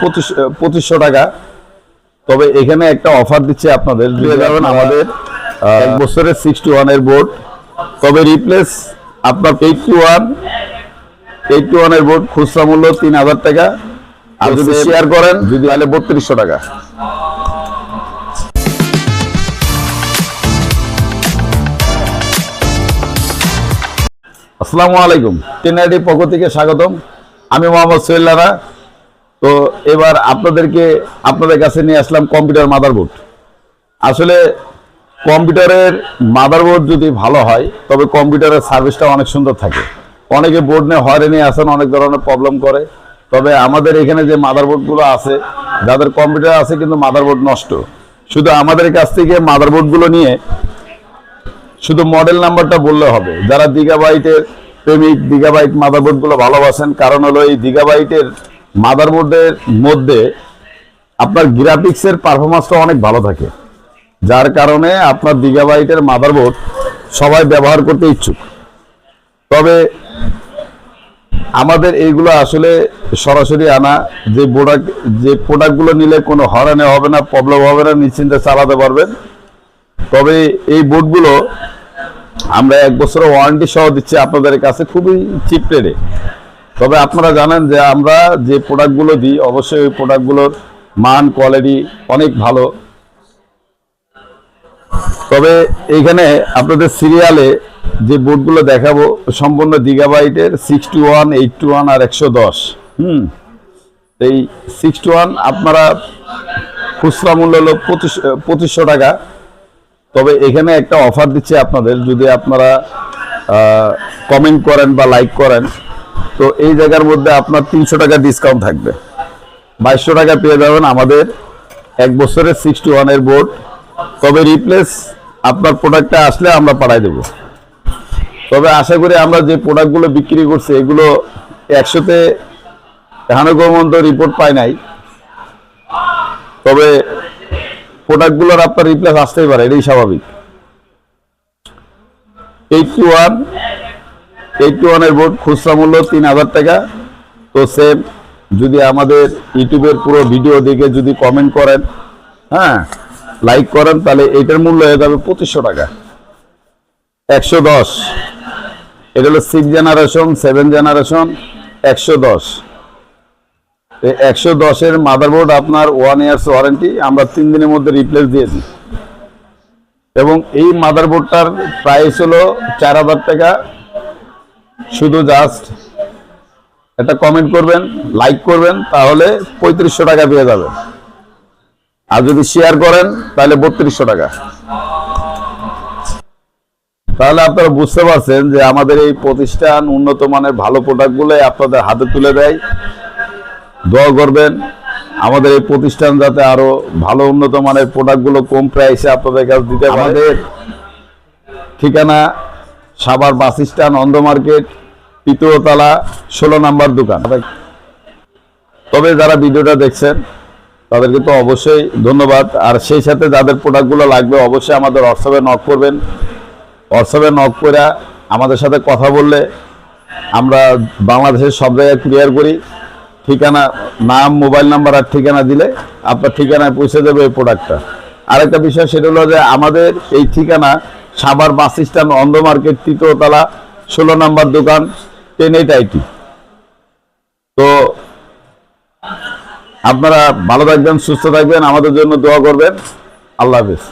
2500 টাকা। তবে এখানে একটা অফার দিচ্ছে আপনাদের, পেয়ে যাবেন আমাদের 1 বছরের 61 এর বোর্ড। তবে রিপ্লেস আপনার 81 এর বোর্ড খুচরা মূল্য 3000 টাকা, আর যদি শেয়ার করেন তাহলে 3200 টাকা। আসসালামু আলাইকুম, টেনআইডি পক্ষ থেকে স্বাগতম। আমি মোহাম্মদ সোহেল রানা। তো এবার আপনাদের কাছে নিয়ে আসলাম কম্পিউটার মাদারবোর্ড। আসলে কম্পিউটারের মাদারবোর্ড যদি ভালো হয় তবে কম্পিউটারের সার্ভিসটা অনেক সুন্দর থাকে। অনেকে বোর্ড নিয়ে হয়রানি আসেন, অনেক ধরনের প্রবলেম করে। তবে আমাদের এখানে যে মাদারবোর্ডগুলো আছে, যাদের কম্পিউটার আছে কিন্তু মাদারবোর্ড নষ্ট, শুধু আমাদের কাছ থেকে মাদারবোর্ডগুলো নিয়ে শুধু মডেল নাম্বারটা বললে হবে। যারা গিগাবাইটের প্রেমিক, গিগাবাইট মাদারবোর্ডগুলো ভালোবাসেন, কারণ হলো এই গিগাবাইটের মাদারবোর্ডের মধ্যে আপনার গ্রাফিক্সের পারফরমেন্সটা অনেক ভালো থাকে, যার কারণে আপনার গিগাবাইটের মাদারবোর্ড সবাই ব্যবহার করতে ইচ্ছুক। তবে আমাদের এইগুলো আসলে সরাসরি আনা, যে প্রোডাক্টগুলো নিলে কোনো হয়রানি হবে না, প্রবলেম হবে না, নিশ্চিন্তে চালাতে পারবেন। তবে এই বোর্ডগুলো আমরা 1 বছরের ওয়ারেন্টি সহ দিচ্ছি আপনাদের কাছে খুবই চিপ রেটে। তবে আপনারা জানেন যে আমরা যে প্রোডাক্টগুলো দিই অবশ্যই ওই প্রোডাক্টগুলোর মান কোয়ালিটি অনেক ভালো। তবে এইখানে আপনাদের সিরিয়ালে যে বোর্ডগুলো দেখাবো সম্পূর্ণ গিগাবাইটের 61, 81 আর 110। এই 61 আপনারা খুচরা মূল্য হলো 2500 টাকা। তবে এখানে একটা অফার দিচ্ছে আপনাদের, যদি আপনারা কমেন্ট করেন বা লাইক করেন তো এই জায়গার মধ্যে আপনার 300 টাকা ডিসকাউন্ট থাকবে। 2200 টাকা পেয়ে যাবেন আমাদের 1 বছরের 61 এর বোর্ড। তবে রিপ্লেস আপনার প্রোডাক্টটা আসলে আমরা পাঠাই দেব। তবে আশা করি আমরা যে প্রোডাক্টগুলো বিক্রি করছি এগুলো 100তে এখনো পর্যন্ত রিপোর্ট পাই নাই। তবে প্রোডাক্টগুলোর আপনার রিপ্লেস আসতেই পারে, এটাই স্বাভাবিক। 81 এর বোর্ড খুচরা মূল্য 3000 টাকা। তো সেম যদি আমাদের ইউটিউবের পুরো ভিডিও দেখে যদি কমেন্ট করেন, লাইক করেন, তাহলে এটার মূল্য হয়ে যাবে 2500 টাকা। 110 এটা হলো 6 জেনারেশন, 7 জেনারেশন 110। 110 এর মাদারবোর্ড আপনার 1 ইয়ার্স ওয়ারেন্টি, আমরা 3 দিনের মধ্যে রিপ্লেস দিয়ে দিই। এবং এই মাদারবোর্ডটার প্রাইস হলো 4000 টাকা। শুধু জাস্ট একটা কমেন্ট করবেন, লাইক করবেন, তাহলে 3500 টাকা পেয়ে যাবেন। আর যদি শেয়ার করেন তাহলে 3200 টাকা। তাহলে আপনারা বুঝতে পারছেন যে আমাদের এই প্রতিষ্ঠান উন্নত মানের ভালো প্রোডাক্টগুলো আপনাদের হাতে তুলে দেয়। দোয়া করবেন আমাদের এই প্রতিষ্ঠান যাতে আরো ভালো উন্নত মানের প্রোডাক্টগুলো কম প্রাইসে আপনাদের কাছে দিতে পারে। আমাদের ঠিকানা সাভার বাস স্ট্যান্ড, অন্ধ মার্কেট, 3য় তলা, 16 নম্বর দোকান। তবে যারা ভিডিওটা দেখছেন তাদেরকে তো অবশ্যই ধন্যবাদ। আর সেই সাথে যাদের প্রোডাক্টগুলো লাগবে অবশ্যই আমাদের হোয়াটসঅ্যাপে নক করবেন। হোয়াটসঅ্যাপে নক করে আমাদের সাথে কথা বললে আমরা বাংলাদেশের সব জায়গায় ক্লিয়ার করি। ঠিকানা, নাম, মোবাইল নাম্বার আর ঠিকানা দিলে আপনার ঠিকানায় পৌঁছে দেবে এই প্রোডাক্টটা। আরেকটা বিষয় সেটা হলো যে আমাদের এই ঠিকানা সাভার বাস স্ট্যান্ড, অন্ধ মার্কেট, 3য় তলা, 16 নম্বর দোকান, 10-8 IT। তো আপনারা ভালো থাকবেন, সুস্থ থাকবেন, আমাদের জন্য দোয়া করবেন। আল্লাহ হাফেজ।